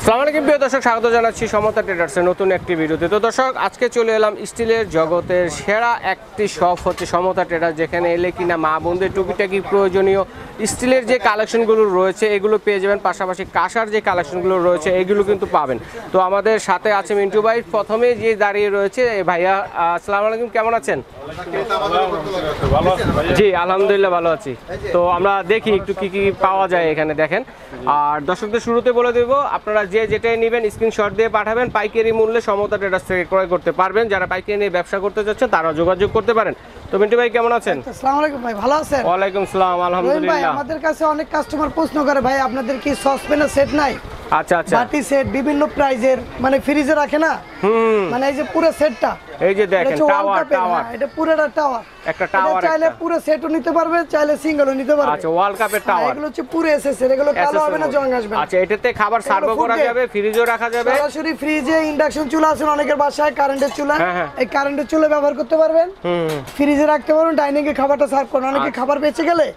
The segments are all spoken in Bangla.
আসসালামু আলাইকুম প্রিয় দর্শক, স্বাগত জানাচ্ছি সমতা ট্রেডার্সের নতুন একটি ভিডিওতে। তো দর্শক, আজকে চলে এলাম স্টিলের জগতের সেরা একটি শপ হচ্ছে সমতা ট্রেডার্স, যেখানে এলে কিনা মা বোনদের টুকিটাকি প্রয়োজনীয় স্টিলের যে কালেকশনগুলো রয়েছে এগুলো পেয়ে যাবেন, পাশাপাশি কাঁসার যে কালেকশনগুলো রয়েছে এগুলো কিন্তু পাবেন। তো আমাদের সাথে আছে মিন্টু ভাই, প্রথমে যে দাঁড়িয়ে রয়েছে ভাইয়া। আসসালামু আলাইকুম, কেমন আছেন? জি আলহামদুলিল্লাহ ভালো আছি। তো আমরা দেখি একটু কি কি পাওয়া যায় এখানে, দেখেন। আর দর্শকদের শুরুতে বলে দেবো, আপনারা যে যেটাই নেবেন স্ক্রিনশট দিয়ে পাঠাবেন, পাইকারি মূল্যে সমতা ট্রেডার্স থেকে ক্রয় করতে পারবেন। যারা পাইকারি নিয়ে ব্যবসা করতে চাচ্ছেন তারা যোগাযোগ করতে পারেন। তো মিন্টু ভাই কেমন আছেন? আসসালামু আলাইকুম ভাই, ভালো আছেন? ওয়ালাইকুম আসসালাম, আলহামদুলিল্লাহ। ভাই আমাদের কাছে অনেক কাস্টমার প্রশ্ন করে, ভাই আপনাদের কি সসপ্যানের সেট নাই? আচ্ছা আচ্ছা, বাটি সেট বিভিন্ন প্রাইজের, মানে ফ্রিজে রাখে না, মানে এই যে পুরো সেটটা, এই যে দেখেন টাওয়ার, এটা পুরোটা টাওয়ার, একটা টাওয়ার, চাইলে পুরো সেটও নিতে পারবে, চাইলে সিঙ্গেলও নিতে পারবে। আচ্ছা, ওয়ার্ল্ড কাপের টাওয়ার, এগুলো হচ্ছে পুরো এসএসএর, এগুলো কালো হবে না, জং আসবে না। আচ্ছা, এটাতে খাবার সার্ভ করা যাবে, ফ্রিজও রাখা যাবে, সরাসরি ফ্রিজে। ইন্ডাকশন চুলা আছে অনেকের বাসায়, কারেন্টের চুলা, এই কারেন্টের চুলা ব্যবহার করতে পারবেন, ফ্রিজে রাখতে পারবেন, ডাইনিং এ খাবারটা সার্ভ করুন। অনেকে খাবার বেঁচে গেলে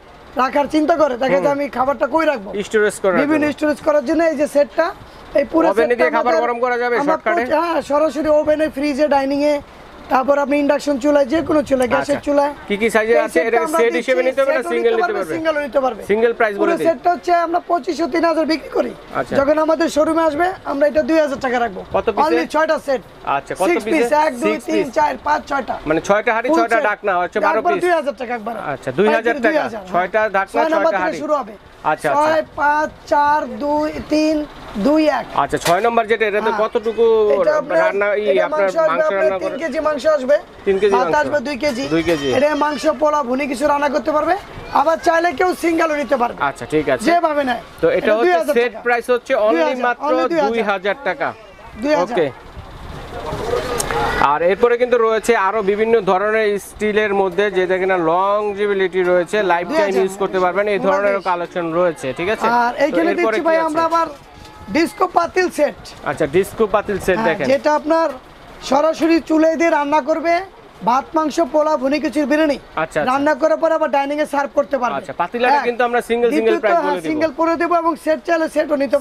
রাখার চিন্তা করে, দেখে যে আমি খাবারটা কই রাখবো, স্টোরেজ করার জন্য, বিভিন্ন স্টোরেজ করার জন্য এই যে সেটটা, এই পুরো ওভেনে দিয়ে খাবার গরম করা যাবে শর্টকাটে। হ্যাঁ, সরাসরি ওভেনে, ফ্রিজে, ডাইনিং এ, তারপর আপনি ইন্ডাকশন চুলায়, যে কোনো চুলায়, গ্যাসের চুলায়। কি কি সাইজের আছে? এটা সেট হিসেবে নিতে হবে না সিঙ্গেল নিতে পারবে? সিঙ্গেল নিতে পারবে। সিঙ্গেল প্রাইস বলে দিই, সেটটা হচ্ছে আমরা 2500 3000 বিক্রি করি। যখন আমাদের শোরুমে আসবে আমরা এটা 2000 টাকা রাখবো। কত পিস? অনলি 6টা সেট। আচ্ছা, কত পিস? 1 2 3 4 5 6টা, মানে 6টা হাঁড়ি 6টা ঢাকনা হচ্ছে 12 পিস, 2000 টাকা একবার। আচ্ছা, 2000 টাকা 6টা ঢাকনা 6টা হাঁড়ি শুরু হবে। আচ্ছা 6 5 4 2 3 2 1। আচ্ছা, 6 নম্বর যেটা, এটাতে কতটুকু রান্না আপনার মাংস রান্না করে? 3 কেজি মাংস আসবে, 3 কেজি ভাত মাংস আসবে 2 কেজি। 2 কেজি এটা মাংস, পোলা, ভুনি কিছু রান্না করতে পারবে। আবার চাইলে কেউ সিঙ্গেলও নিতে পারবে। আচ্ছা ঠিক আছে, যেভাবে নেয়। তো এটা হচ্ছে সেট প্রাইস হচ্ছে অনলি মাত্র 2000 টাকা। ওকে। আর এরপরে কিন্তু রয়েছে আরো বিভিন্ন ধরনের স্টিলের মধ্যে, যেটা কিনা লংজিভিলিটি রয়েছে, লাইফ টাইম ইউজ করতে পারবেন, এই ধরনের কালেকশন রয়েছে। ঠিক আছে, আর এইখানে দিচ্ছি ভাই আমরা আবার ডিস্কো পাতিল সেট। আচ্ছা, ডিস্কো পাতিল সেট দেখেন, যেটা আপনার সরাসরি চুলে দিয়ে রান্না করবে, ভাত, মাংস, পোলা, ভুনি খিচুড়ি, বিরিয়ানি রান্না করার পর আবার ডাইনিং এ সার্ভ করতে পারবে। আচ্ছা, পাতিলাটা কিন্তু আমরা সিঙ্গেল প্রাইস বলে দেব, সিঙ্গেল করে দেব, এবং সেট চাইলে সেটও নিতে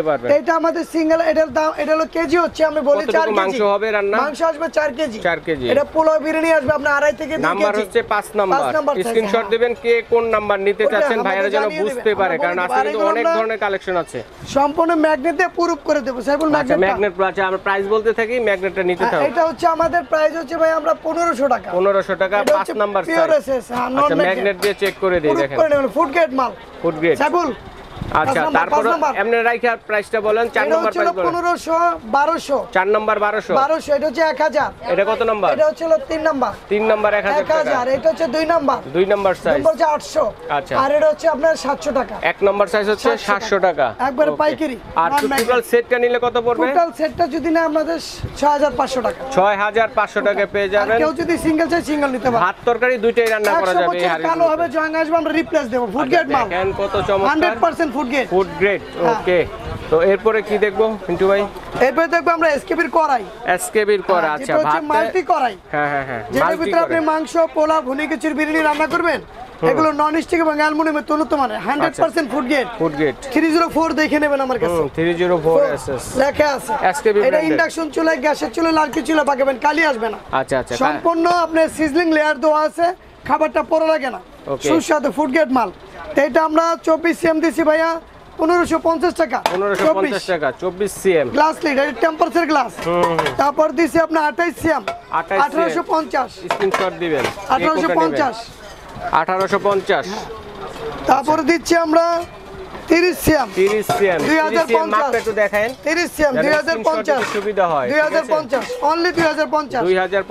পারবে। এটা আমাদের সিঙ্গেল, এটার দাম, এটা হলো কেজি হচ্ছে, আমি বলি 4 কেজি মাংস হবে, রান্না মাংস আসবে 4 কেজি। 4 কেজি। এটা পোলা, বিরিয়ানি আসবে আপনার 2.5 থেকে 2 কেজি। নাম্বার হচ্ছে 5 নাম্বার। স্ক্রিনশট দিবেন কে কোন নাম্বার নিতে চাচ্ছেন, ভাইরা যেন বুঝতে পারে, কারণ আজকে কিন্তু অনেক ধরনের কালেকশন আছে। সম্পূর্ণ ম্যাগনেট দিয়ে প্রুফ করে দেব, সাইবল ম্যাগনেট। আচ্ছা, আমরা প্রাইস বলতে থাকি, ম্যাগনেটটা নিতে থাকো। এটা হচ্ছে আমাদের প্রাইস হচ্ছে ভাই আমরা 1500 টাকা। 1500 টাকা 5 নাম্বার সাইজ। আচ্ছা, ম্যাগনেট দিয়ে চেক করে দেই, দেখেন ফুড গ্রেড মাল, ফুড গ্রেড সাইবল। আচ্ছা, তারপর এমনি রাইখা প্রাইসটা বলেন। 4 নাম্বার প্রাইস বলেন। 1500 1200। 4 নাম্বার 1200। এটা হচ্ছে 1000। এটা কত নাম্বার? এটা হচ্ছে 3 নাম্বার। 3 নাম্বার 1000 টাকা। এটা হচ্ছে 2 নাম্বার। 2 number size. নম্বর হচ্ছে 800। আচ্ছা, আর এটা হচ্ছে আপনার 700 টাকা। 1 নাম্বার সাইজ হচ্ছে 700 টাকা একবার পাইকারি। আর টোটাল সেটটা নিলে কত পড়বে? টোটাল সেটটা যদি না আপনাদের 6500 টাকা। 6500 টাকা পেয়ে যাবেন। কেউ যদি সিঙ্গেল চাই সিঙ্গেল নিতে পারে। ভাত তরকারি দুইটাই রান্না করা যাবে। এই হাড়ি কালো হবে, জং আসবে, আমরা রিপ্লেস দেব। ফুড গ্রেড মাল, দেখেন কত চমৎকার, 100% food grade. Food grade. Okay, তো এরপরে কি দেখবো মিন্টু ভাই? এরপরে দেখবো আমরা এসকেবির কড়াই। এসকেবির কড়াই, আচ্ছা, ভাত মাল্টি কড়াই। হ্যাঁ, যেটার ভিতরে আপনি মাংস, পোলা, ভুনি খিচুড়ি, বিরিয়ানি রান্না করবেন। এগুলো নন স্টিক এবং অ্যালুমিনিয়ামের উন্নত মানের, 100% ফুড গ্রেড। 304 দেখে নেবেন আমার কাছে। 304 এসএস লেখা আছে। এটা ইন্ডাকশন চুলায়, গ্যাসের চুলায়, লালকি চুলা পাকাবেন, কালি আসবে না। আচ্ছা, সম্পূর্ণ আপনার সিজলিং লেয়ার দেওয়া আছে, খাবারটা পোড়া লাগে না, সুস্বাদু ফুড গ্রেড মাল। এটা আমরা 24 সিএম দিছি ভাইয়া 1550 টাকা। 1550 টাকা 24 সিএম গ্লাস লিড, এটা টেম্পারেচার গ্লাস। তারপর দিছি আপনার 28 সিএম 1850। স্ক্রিনশট দিবেন। 1850। তারপর দিচ্ছি আমরা 30 সিএম 2050 মাপটা একটু দেখেন। 30 সিএম 2050 সুবিধা হয়। 2050 অনলি 2050।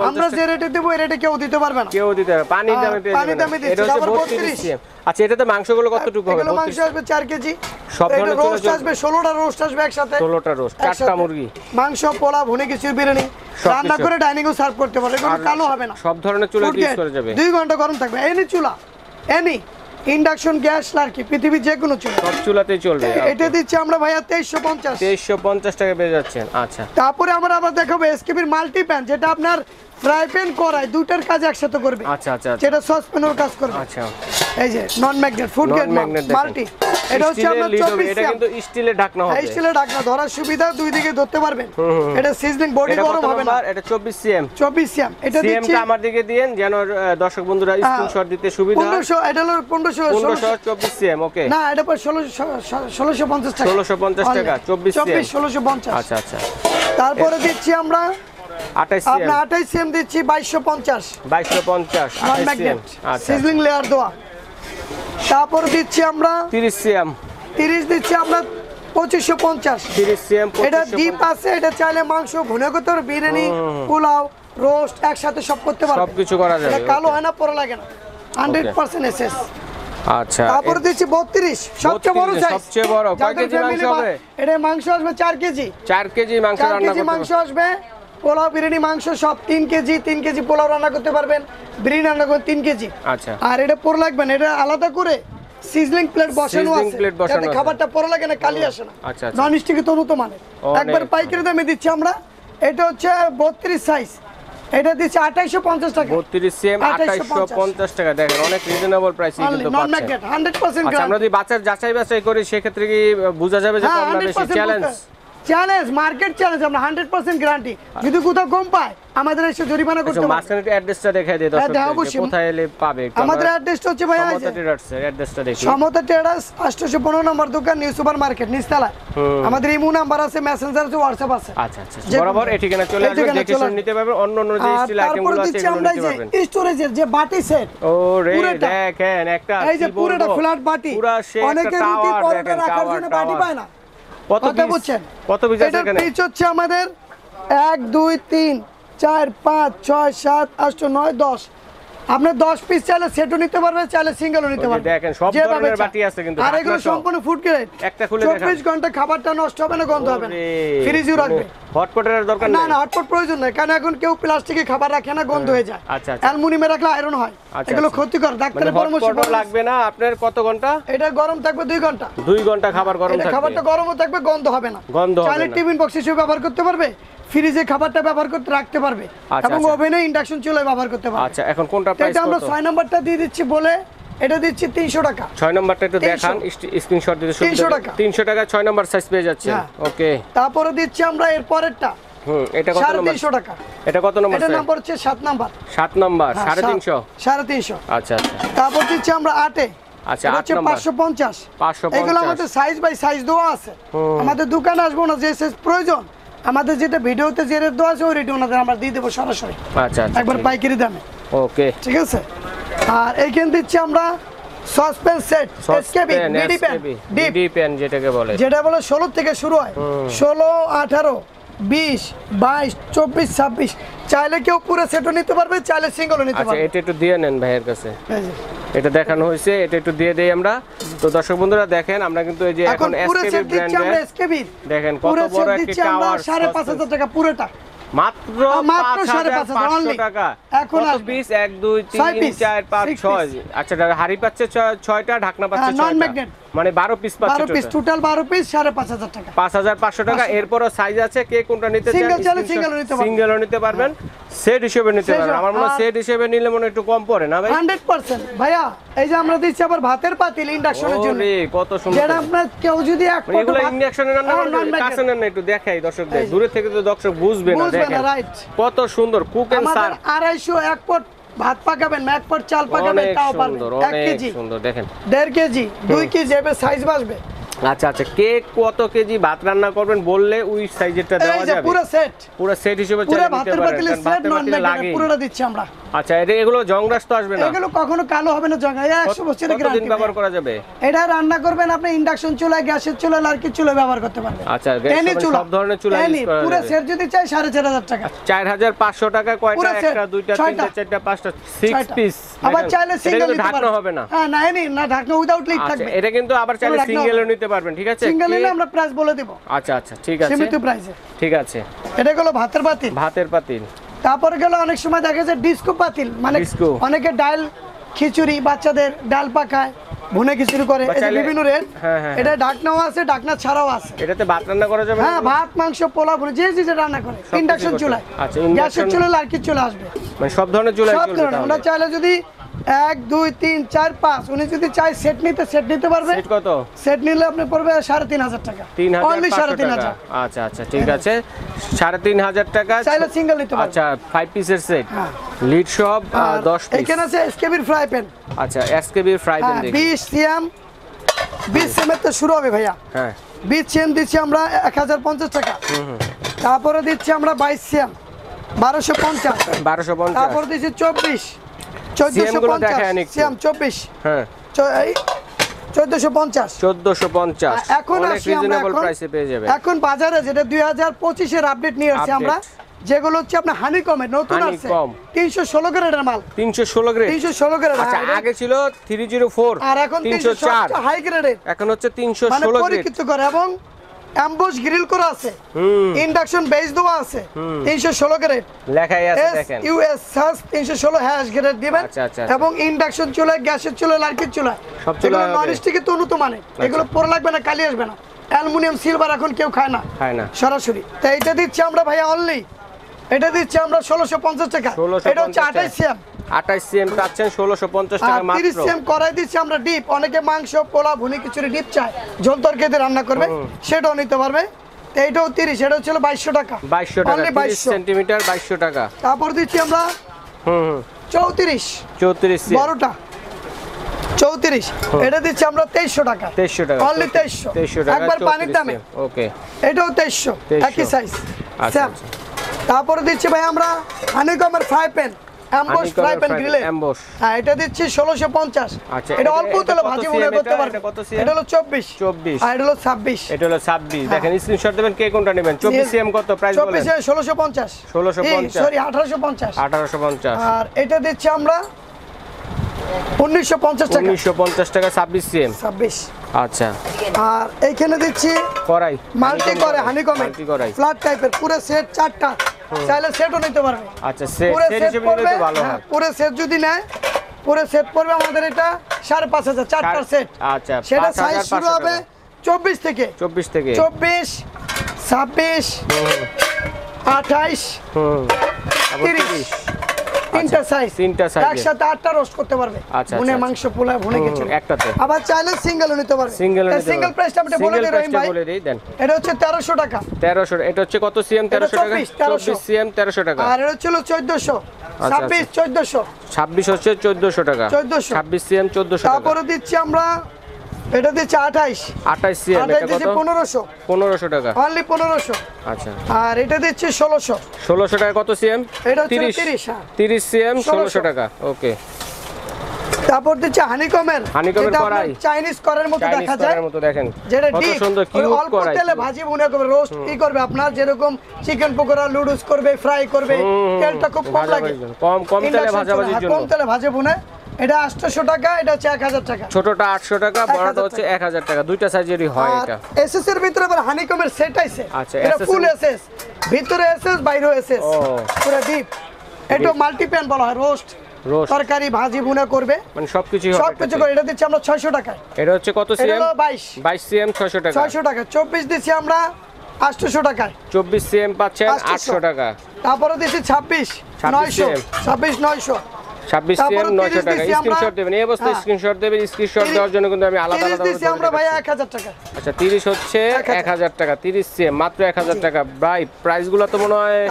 আমরা যে রেটে দেব এই রেটে কেউ দিতে পারবে না, কেউ দিতে পারবে, পানির দামে পেয়ে যাবেন। এটা হচ্ছে 32 সিএম। আচ্ছা, এটাতে মাংসগুলো কতটুকু হবে? এগুলো মাংস আসবে 4 কেজি। সব ধরনের রোস্ট আসবে 16টা রোস্ট আসবে একসাথে। 16টা রোস্ট, 4টা মুরগি, মাংস, পোলা, ভুনি খিচুড়ি, বিরিয়ানি রান্না করে ডাইনিংও সার্ভ করতে পারবে, কোনো কালো হবে না। সব ধরনের চুলা ইউজ করা যাবে। 2 ঘন্টা গরম থাকবে। এনি চুলা, এনি ইন্ডাকশন, গ্যাস, লার্কি, পৃথিবীর যে কোনো চুলা, সব চুলাতেই চলবে। এটা দিচ্ছি আমরা ভাইয়া 2350। 2350 টাকা পেয়ে যাচ্ছেন। আচ্ছা, তারপরে আমরা আবার দেখাবো এসকেবির মাল্টি প্যান, যেটা আপনার ফ্রাই প্যান, কড়াই দুটার কাজ একসাথে করবে। আচ্ছা, যেটা সসপ্যানের কাজ করবে। আচ্ছা, এই যে নন ম্যাগনেট ফুড গ্রেড মাল্টি। এটা হচ্ছে আপনার 24 এটা কিন্তু স্টিলের ঢাকনা হবে। স্টিলের ঢাকনা ধরার সুবিধা, দুই দিকে ধরতে পারবেন। এটা সিজনিং বডি গরম হবে না। এটা 24 সিএম। 24 সিএম। এটা দিচ্ছি সিএমটা আমার দিকে দিয়েন যেন দর্শক বন্ধুরা স্ক্রিনশট দিতে সুবিধা হয়। 1500 এটা হলো 1500 24 সিএম। ওকে, না এটা পর 1650 টাকা। 1650 টাকা 24 সিএম। 1650। আচ্ছা আচ্ছা। তারপরে দিচ্ছি আমরা 28 সিএম। আমরা 28 সিএম দিচ্ছি 2250। 2250 28 সিএম। আচ্ছা, সিজনিং লেয়ার দেওয়া। তারপর দিচ্ছি আমরা 30 সিএম। 30 দিচ্ছি আমরা 2550। 30 সিএম। এটা ডিপ আছে, এটা চাইলে মাংস ভুনা করতে পারবে, বিরিয়ানি, পোলাও, রোস্ট একসাথে সব করতে পারবে, সবকিছু করা যাবে। এটা কালো হয় না, পরে লাগে না, 100% এসএস। আচ্ছা, তারপর দিচ্ছি 32, সবচেয়ে বড় সাইজ। সবচেয়ে বড়। কয় কেজি মাংস হবে? এটা মাংস আসবে 4 কেজি। 4 কেজি মাংস 4 রান্না কেজি করতে মাংস আসবে। পোলাও, বিরিয়ানি, মাংস সব 3 কেজি। 3 কেজি পোলাও রান্না করতে পারবেন, বিরিয়ানি রান্না করতে 3 কেজি। আচ্ছা। আর এটা পরে লাগবে না, এটা আলাদা করে সিজলিং প্লেট বসানো আছে, যাতে খাবারটা পরে লাগে না, কালি আসে না। আচ্ছা, নন স্টিকি তো উন্নত মানের। একবার পাইকারি দামে দিচ্ছি আমরা। এটা হচ্ছে 32 সাইজ, এটা দিচ্ছি 2850 টাকা। 32 সিএম 2850 টাকা। দেখেন অনেক রিজনেবল প্রাইসে কিন্তু নন ম্যাগনেট 100% আচ্ছা, আমরা যদি বাজার যাচাই বাছাই করি সেক্ষেত্রে কি বোঝা যাবে যে কম না বেশি? চ্যালেঞ্জ, মার্কেট চ্যালেঞ্জ, আমরা 100% গ্যারান্টি। যদি কোথাও কম পায় আমাদের এসে জরিমানা করতে হবে। মাঝখানে অ্যাড্রেসটা দেখাই দিই দর্শকদের, কোথায় এলে পাবে? আমাদের অ্যাড্রেসটা হচ্ছে ভাই সমতা ট্রেডার্সের অ্যাড্রেসটা দেখি। সমতা ট্রেডার্স 815 নম্বর দোকান, নিউ সুপার মার্কেট, নিচতলা। আমাদের ইমো নাম্বার আছে, মেসেঞ্জার আছে, হোয়াটসঅ্যাপ আছে। আচ্ছা আচ্ছা, বরাবর এই ঠিকানা চলে আসবে, দেখে শুনে নিতে পারবেন। অন্য যে স্টিল আইটেমগুলো আছে এগুলো নিতে পারবেন। স্টোরেজের যে বাটি সেট, ও রে দেখেন একটা এই যে পুরোটা ফ্ল্যাট বাটি। অনেকে রুটি পরোটা রাখার জন্য বাটি পায় না। কত বুঝছেন? কত পিস আছে এখানে? পিস হচ্ছে আমাদের 1 2 3 4 5 6 7 8 9 10। আপনি 10 পিস চাইলে সেটও নিতে পারবেন, চাইলে সিঙ্গেলও নিতে পারবেন। দেখেন সব ধরনের বাটি আছে কিন্তু। আর এগুলো সম্পূর্ণ ফুড গ্রেড। একটা খুলে দেখেন। 24 ঘন্টা খাবারটা নষ্ট হবে না, গন্ধ হবে না। ফ্রিজেও রাখবে। হটপটের দরকার না না, হটপট প্রয়োজন নাই, কারণ এখন কেউ প্লাস্টিকে খাবার রাখে না, গন্ধ হয়ে যায়। আচ্ছা আচ্ছা। অ্যালুমিনিয়ামে রাখলে আয়রন হয়, এগুলো ক্ষতিকর। ডাক্তারের পরামর্শ লাগবে না। আপনার কত ঘন্টা? এটা গরম থাকবে 2 ঘন্টা। 2 ঘন্টা খাবার গরম থাকবে। খাবারটা গরমও থাকবে, গন্ধ হবে না। গন্ধ হবে না। চাইলে টিফিন বক্স হিসেবে ব্যবহার করতে পারবে, ফ্রিজে খাবারটা ব্যবহার করতে রাখতে পারবে, এবং ওভেনে ইন্ডাকশন চুলায় ব্যবহার করতে পারবে। আচ্ছা, এখন কোনটা প্রাইস? এটা আমরা 6 নাম্বারটা দিয়ে দিচ্ছি বলে এটা দিচ্ছি 300 টাকা। 6 নাম্বারটা একটু দেখান, স্ক্রিনশট দিতে সুবিধা। 300 টাকা। 300 টাকা 6 নাম্বার সাইজ পেয়ে যাচ্ছে। ওকে। তারপরে দিচ্ছি আমরা এর পরেরটা। এটা কত নাম্বার? 350 টাকা। এটা কত নাম্বার? এটা নাম্বার হচ্ছে 7 নাম্বার। 7 নাম্বার 350। 350। আচ্ছা আচ্ছা। তারপর দিচ্ছি আমরা 8 এ। আচ্ছা, 8 নাম্বার 550। 550। এগুলো আমাদের সাইজ বাই সাইজ দেওয়া আছে। আমাদের দোকানে আসবো না, যে সাইজ প্রয়োজন আমাদের যেটা ভিডিওতে যে রেট দেওয়া আছে ওই রেটে ওনাদের আমরা দিয়ে দেবো সরাসরি। আচ্ছা আচ্ছা, একবার পাইকারি দামে। ওকে, ঠিক আছে। আর এইখানে দিচ্ছি আমরা saucepan set, SKB, DD pan যেটা বলে 16 থেকে শুরু হয়। 16 18 20 22 24 26। চাইলে কেউ পুরো সেটও নিতে পারবে, চাইলে সিঙ্গেলও নিতে পারবে। আচ্ছা, এটা একটু দিয়ে নেন ভাইয়ের কাছে। এটা দেখানো হয়েছে, এটা একটু দিয়ে দেই আমরা। তো দর্শক বন্ধুরা দেখেন, আমরা কিন্তু এই যে এখন এসকেবি ব্র্যান্ডের দেখেন কত বড় একটা টাওয়ার, 5,500 টাকা পুরোটা। মাত্র 5,500 টাকা। এখন পিস 1 2 3 4 5 6। আচ্ছা, হাড়ি পাচ্ছে 6টা, ঢাকনা পাচ্ছে 6টা, মানে 12 পিস পাচ্ছে। 12 পিস টোটাল, 12 পিস 5,500 টাকা। 5,500 টাকা। এরপরও সাইজ আছে, কে কোনটা নিতে চান সিঙ্গেলও নিতে পারবেন, সেট হিসেবে নিতে পারবেন। আমার মনে হয় সেট হিসেবে নিলে মনে একটু কম পড়ে না ভাই? 100% ভাইয়া। এই যে আমরা দিচ্ছি আবার ভাতের পাতিল ইন্ডাকশনের জন্য। ওরে কত সুন্দর। যেটা আপনার কেউ যদি এক পট এগুলো ইন্ডাকশনে রান্না করবেন, কাছে নেন না, একটু দেখাই দর্শকদের, দূরে থেকে তো দর্শক বুঝবে না। দেখেন কত সুন্দর কুক এন্ড সার্ভ। 250 এক পট ভাত পাকাবেন, এক পট চাল পাকাবেন, তাও পারবেন। 1 কেজি সুন্দর দেখেন, 1.5 কেজি, 2 কেজি এবে সাইজ বাসবে। আচ্ছা আচ্ছা, কে কত কেজি ভাত রান্না করবেন বললে ওই সাইজেরটা দেওয়া যাবে। পুরো সেট হিসেবে চাইলে নিতে পারেন, ভাতের পাতিলে লাগে পুরোটা দিচ্ছি আমরা। আচ্ছা, এগুলো জংরাস তো আসবে না? এগুলো কখনো কালো হবে না, জং। 100 বছরের গ্যারান্টি। কতদিন ব্যবহার করা যাবে? এটা রান্না করবেন আপনি ইন্ডাকশন চুলায়, গ্যাসের চুলায়, লার্কির চুলায় ব্যবহার করতে পারবেন। আচ্ছা, সব ধরনের চুলা ইউজ করা যাবে। পুরো সেট যদি চাই 4,500 টাকা। 4,500 টাকা। কয়টা? একটা, দুইটা, তিনটা, চারটা, পাঁচটা, 6 পিস। আবার চাইলে সিঙ্গেল নিতে পারবেন। ঢাকনা হবে না? হ্যাঁ, না ঢাকনা উইদাউট লিড থাকবে। এটা কিন্তু আবার চাইলে সিঙ্গেলও নিতে পারবেন। ঠিক আছে, সিঙ্গেল নিলে আমরা প্রাইস বলে দেব। আচ্ছা আচ্ছা, ঠিক আছে, সীমিত প্রাইসে। ঠিক আছে। এটা হলো ভাতের পাতিল। ভাতের পাতিল। তারপরে গেল অনেক সময় দেখা যায় ডিস্কো পাতিল, মানে অনেকে ডাল খিচুড়ি, বাচ্চাদের ডাল পাকায়, ভুনে খিচুড়ি করে, বিভিন্ন রেট। এটা ঢাকনাও আছে, ঢাকনা ছাড়াও আছে। এটাতে ভাত রান্না করা যাবে? হ্যাঁ, ভাত, মাংস, পোলাও, ভুনে যে যে রান্না করে ইন্ডাকশন চুলায়। আচ্ছা, গ্যাসের চুলায় লার্কির চুলা আসবে, মানে সব ধরনের চুলা চলবে। আমরা চাইলে যদি 1 2 3 4 5 উনি যদি চাই সেট নিতে পারবে। সেট কত? সেট নিলে আপনি পড়বে 3500 টাকা। 3500 টাকা। আচ্ছা আচ্ছা ঠিক আছে, 3500 টাকা। চাইলে সিঙ্গেল নিতে পারবে। আচ্ছা 5 পিসের সেট, লিড সব 10 পিস। এখানে আছে এসকেবির ফ্রাই প্যান। আচ্ছা এসকেবির ফ্রাই প্যান দেখি। 20 সিএম 20 সিএম এর তো শুরু হবে ভাইয়া। হ্যাঁ 20 সিএম দিচ্ছি আমরা 1050 টাকা। তারপরে দিচ্ছি আমরা 22 সিএম 1250। 1250। তারপর দিচ্ছি 24 1450 সিএম 24। হ্যাঁ 1450। 1450 এখন অনেক আসি আমরা রিজনেবল প্রাইসে পেয়ে যাবে। এখন বাজারে যেটা 2025 এর আপডেট নিয়ে আসছি আমরা, যেগুলো হচ্ছে আপনার হানিকমের নতুন আছে, 316 গ্রেডের মাল। 316 গ্রেড। 316 গ্রেড। আচ্ছা আগে ছিল 304 আর এখন 304 হাই গ্রেডের। এখন হচ্ছে 316 মানে গ্রেড। পরীক্ষিত করে এবং অ্যাম্বুশ গ্রিল করা আছে, ইন্ডাকশন বেস দেওয়া আছে। 316 গ্রেড লেখাই আছে দেখেন, ইউএস সাস 316 হ্যাশ গ্রেড দিবেন। আচ্ছা আচ্ছা। এবং ইন্ডাকশন চুলায়, গ্যাসের চুলায়, লার্কির চুলায়, সব চুলা নন স্টিকের তো উন্নত মানে, এগুলো পরে লাগবে না, কালি আসবে না। অ্যালুমিনিয়াম সিলভার এখন কেউ খায় না সরাসরি। তো এটা দিচ্ছি আমরা ভাইয়া অনলি, এটা দিচ্ছি আমরা 1650 টাকা। এটা হচ্ছে 28 সিএম। 28 সিএম পাচ্ছেন 1650 টাকা মাত্র। 30 সিএম করাই দিচ্ছি আমরা ডিপ। অনেকে মাংস, পোলা, ভুনি খিচুড়ি ডিপ চায়, ঝোল তরকারি দিয়ে রান্না করবে, সেটাও নিতে পারবে। এইটাও 30, এটা হচ্ছে 2200 টাকা। 2200 টাকা 30 সেন্টিমিটার 2200 টাকা। তারপর দিচ্ছি আমরা 34 সিএম বড়টা 34, এটা দিচ্ছি আমরা 2300 টাকা। 2300 টাকা অনলি 2300 টাকা একবার পানির দামে। ওকে এটাও 2300 একই সাইজ। আচ্ছা তারপরে দিচ্ছি ভাই আমরা হানিকমের fry pan, emboss fry pan গ্রিলে। হ্যাঁ এটা দিচ্ছি 1650। আচ্ছা এটা অল্প তেলে ভাজি মনে করতে পারবে। এটা হলো 24 আর এটা হলো 26। এটা হলো 26। দেখেন স্ক্রিনশট দিবেন কে কোনটা নেবেন। 24 সিএম কত প্রাইস বলেন? 24 1650। 1650 সরি 1850। 1850। আর এটা দিচ্ছি আমরা 1950 টাকা। 1950 টাকা 26 সিএম। 26। আচ্ছা আর এইখানে দিচ্ছি কড়াই, মাল্টি করে হানিকমে ফ্ল্যাট টাইপের পুরো সেট 4টা, চাইলে সেটও নিতে পারবে। আচ্ছা সেট হিসেবে নিলে তো ভালো হয়। পুরো সেট যদি নেয়, পুরো সেট পড়বে আমাদের এটা 5500, 4টা সেট। আচ্ছা সেটা সাইজ শুরু হবে 24 থেকে 24 থেকে 24 26 28 30 তিনটা সাইজ একসাথে 8টা রোস্ট করতে পারবে। ভুনে মাংস, পোলা, ভুনে খিচুড়ি একটাতে। আবার চাইলে সিঙ্গেলও নিতে পারবে। সিঙ্গেল প্রাইসটা আমি বলে দিই রহিম ভাই, এটা হচ্ছে 1300 টাকা। 1300। এটা হচ্ছে কত সিএম? 1300 টাকা। 24 সিএম 1300 টাকা। আর এটা হলো 1400। 26 1400। 26 হচ্ছে 1400 টাকা। 26 সিএম 1400 টাকা। তারপরে দিচ্ছি আমরা, এটা দিচ্ছি 28 সিএম। এটা কত? 1500। 1500 টাকা অনলি 1500। আচ্ছা। আর এটা দিচ্ছি 1600 টাকা। কত সিএম? এটা হচ্ছে 30 সিএম 1600 টাকা। ওকে। তারপর দিচ্ছি হানিকমের কড়াই, চাইনিজ কড়াইয়ের মতো দেখা যায়, দেখেন যেটা কত সুন্দর কিউট অল্প কড়াই। তেলে ভাজি ভুনা করবে, রোস্ট কি করবে আপনার, যেরকম চিকেন পকোড়া, লুডুস করবে, ফ্রাই করবে, তেলটা খুব কম লাগে, কম তেলে ভাজাভাজির জন্য, কম তেলে ভাজে ভুনা। এটা 800 টাকা, এটা হচ্ছে 1000 টাকা। ছোটটা 800 টাকা, বড়টা হচ্ছে 1000 টাকা। দুইটা সাইজেরই হয় এটা। এসএস এর ভিতরে আবার হানিকমের সেট আছে। আচ্ছা এটা ফুল এসএস, ভিতরে এসএস, বাইরেও এসএস, পুরো ডিপ। এটা মাল্টি প্যান বলা হয়, রোস্ট, তরকারি, ভাজি ভুনা করবে, মানে সবকিছু করে। এটা দিচ্ছি আমরা 600 টাকা। এটা হচ্ছে কত সিএম? 22 সিএম 600 টাকা। 600 টাকা। 24 দিচ্ছি আমরা 800 টাকায়। 24 সিএম পাচ্ছেন 800 টাকা। তারপরে দিচ্ছি 26 900। 26 900। 26 সিএম 900 টাকা। স্ক্রিনশট দেবেন, এই অবস্থায় স্ক্রিনশট দেবেন। স্ক্রিনশট দেওয়ার জন্য কিন্তু আমি আলাদা আলাদা দিচ্ছি আমরা ভাই 1000 টাকা। আচ্ছা 30 হচ্ছে 1000 টাকা। 30 সিএম মাত্র 1000 টাকা। ভাই প্রাইসগুলো তো মনে হয়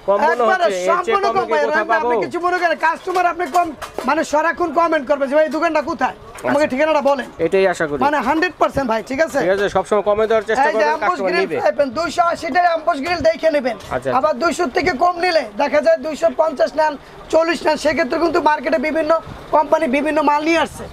কম মনে হচ্ছে। এর চেয়ে কম কি কোথাও পাবো? আপনি কিছু মনে করেন কাস্টমার আপনি কম, মানে সারাক্ষণ কমেন্ট করবে যে ভাই দোকানটা কোথায়, আমাকে ঠিকানাটা বলেন। এটাই আশা করি, মানে 100% ভাই। ঠিক আছে, ঠিক আছে, সব সময় কমে দেওয়ার চেষ্টা করবেন, কাস্টমার নেবে। 280 টাকা অ্যাম্পোস গ্রিল দেখে নেবেন। আবার 200 থেকে কম নিলে দেখা যায় 250 নেন, 40 নেন, সেক্ষেত্রে কিন্তু মার্কেটে বিভিন্ন কোম্পানি বিভিন্ন মাল নিয়ে আসছে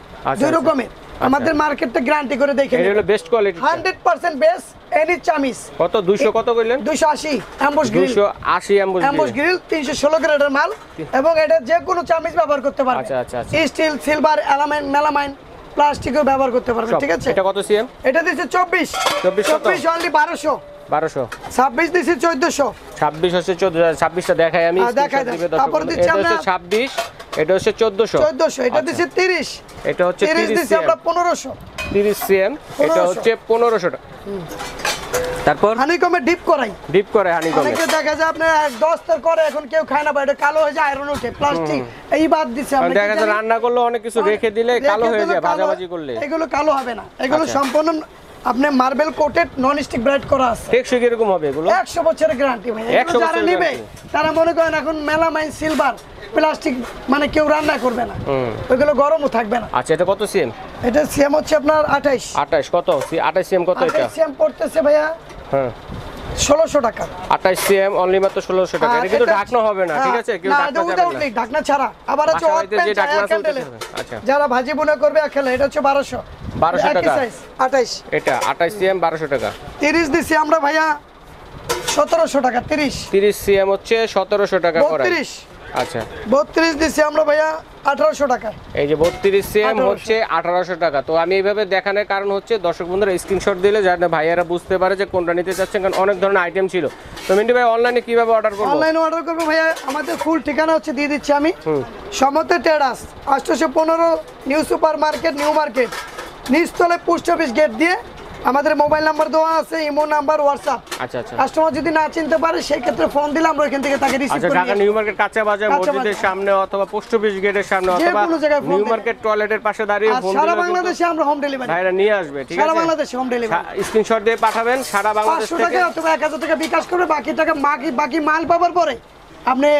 দুই রকমের। আমাদের মার্কেটটা গ্যারান্টি করে দেখে এটা হলো বেস্ট কোয়ালিটি, 100% বেস্ট এনি চামিজ। কত 200 কত কইলেন? 280 অ্যাম্পোস গ্রিল। 280 অ্যাম্পোস গ্রিল 316 গ্রেডের মাল, এবং এটা যে কোনো চামিজ ব্যবহার করতে পারবে। আচ্ছা আচ্ছা। স্টিল, সিলভার, অ্যালুমিনিয়াম, মেলামাইন, প্লাস্টিকও ব্যবহার করতে পারবে। ঠিক আছে। এটা কত সিএম? এটা দিচ্ছে 24 অনলি 1200। 26 দিছি 1400। 26 হচ্ছে 14। 26টা দেখাই আমি। তারপর দিচ্ছি আমরা 26, এটা হচ্ছে 1400। এটা দিছি 30। এটা হচ্ছে 30 দিছি আমরা 1500। 30 সিএম, এটা হচ্ছে 1500 টাকা। তারপর হানিকমে ডিপ করাই, ডিপ করে হানিকমে। অনেকে দেখা যায় আপনার 10 স্তর করে, এখন কেউ খায় না, এটা কালো হয়ে যায়, আয়রন ওঠে, প্লাস্টিক এই বাদ দিছে। আমরা দেখা যায় রান্না করলে অনেক কিছু রেখে দিলে কালো হয়ে যায় ভাজাভাজি করলে। এগুলো কালো হবে না, এগুলো সম্পূর্ণ আপনি marble coated non stick bright করা আছে। টেকসই কিরকম হবে এগুলো? 100 বছরের গ্যারান্টি ভাই। এগুলো যারা নেবে তারা মনে করেন এখন মেলামাইন সিলভার প্লাস্টিক মানে কেউ রান্না করবে না, ওইগুলো গরমও থাকবে না। আচ্ছা, এটা কত সিএম? এটা সিএম হচ্ছে আপনার 28। 28 কত? 28 সিএম কত এটা? 28 সিএম পড়তেছে ভাইয়া হ্যাঁ 1600 টাকা। 28 সিএম অনলি মাত্র 1600 টাকা। এটা কিন্তু ঢাকনা হবে না, ঠিক আছে? কেউ ঢাকনা যাবে না, ঢাকনা ছাড়া। আবার হচ্ছে যে ঢাকনা চলতেছে। আচ্ছা, যারা ভাজি বোনা করবে খেলে এটা হচ্ছে 1200 টাকা। 28 এটা 28 সিএম 1200 টাকা। 30 দিছি আমরা ভাইয়া 1700 টাকা। 30 সিএম হচ্ছে 1700 টাকা করে। 32 আচ্ছা 32 দিছি আমরা ভাইয়া 1800 টাকা। এই যে 32 সিএম হচ্ছে 1800 টাকা। তো আমি এইভাবে দেখানোর কারণ হচ্ছে দর্শক বন্ধুরা স্ক্রিনশট দিলে যাতে ভাইয়ারা বুঝতে পারে যে কোনটা নিতে চাচ্ছেন, কারণ অনেক ধরনের আইটেম ছিল। তো মিন্টু ভাই অনলাইনে কিভাবে অর্ডার করব? অনলাইনে অর্ডার করব ভাইয়া, আমাদের ফুল ঠিকানা হচ্ছে দিয়ে দিচ্ছি আমি। সমতে terrace 815 new supermarket, new market, নিচতলে পোস্ট অফিস গেট দিয়ে। আমাদের মোবাইল নাম্বার দেওয়া আছে, ইমো নাম্বার, হোয়াটসঅ্যাপ। আচ্ছা আচ্ছা। কাস্টমার যদি না চিনতে পারে সেই ক্ষেত্রে ফোন দিলে আমরা ওখান থেকে তাকে রিসিভ আচ্ছা, করে ঢাকা নিউ মার্কেট কাঁচা বাজার মসজিদের সামনে অথবা পোস্ট অফিস গেটের সামনে অথবা নিউ মার্কেট টয়লেটের পাশে দাঁড়িয়ে ফোন দিলে সারা বাংলাদেশে আমরা হোম ডেলিভারি ভাইরা নিয়ে আসবে, ঠিক আছে? সারা বাংলাদেশে হোম ডেলিভারি। স্ক্রিনশট দিয়ে পাঠাবেন সারা বাংলাদেশ 500 থেকে। টাকা অথবা 1000 টাকা বিকাশ করবে, বাকি টাকা বাকি মাল পাওয়ার পরে আপনি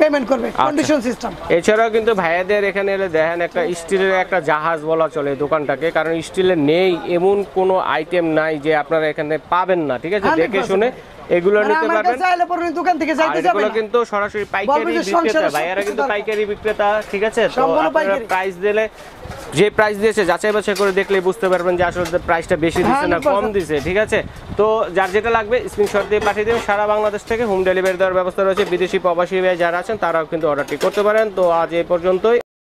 পেমেন্ট করবে, কন্ডিশন সিস্টেম। এছাড়াও কিন্তু ভাইয়াদের এখানে এলে দেখেন একটা স্টিলের একটা জাহাজ বলা চলে এই দোকানটাকে, কারণ স্টিলের নেই এমন কোনো আইটেম নাই যে আপনারা এখানে পাবেন না, ঠিক আছে? দেখে শুনে এগুলো নিতে পারবেন। চাইলে পরে দোকান থেকে যাইতে যাবেন, এগুলো কিন্তু সরাসরি পাইকারি বিক্রেতা, ভাইয়ারা কিন্তু পাইকারি বিক্রেতা, ঠিক আছে? তো আপনারা প্রাইস দিলে যে প্রাইস দিয়েছে যাচাই বাছাই করে দেখলেই বুঝতে পারবেন যে আসলে প্রাইসটা বেশি দিচ্ছে না কম দিচ্ছে, ঠিক আছে? তো যার যেটা লাগবে স্ক্রিনশট দিয়ে পাঠিয়ে দেবেন। সারা বাংলাদেশ থেকে হোম ডেলিভারি দেওয়ার ব্যবস্থা রয়েছে। বিদেশি প্রবাসী ভাই যারা আছেন তারাও কিন্তু অর্ডারটি করতে পারেন। তো আজ এই পর্যন্তই।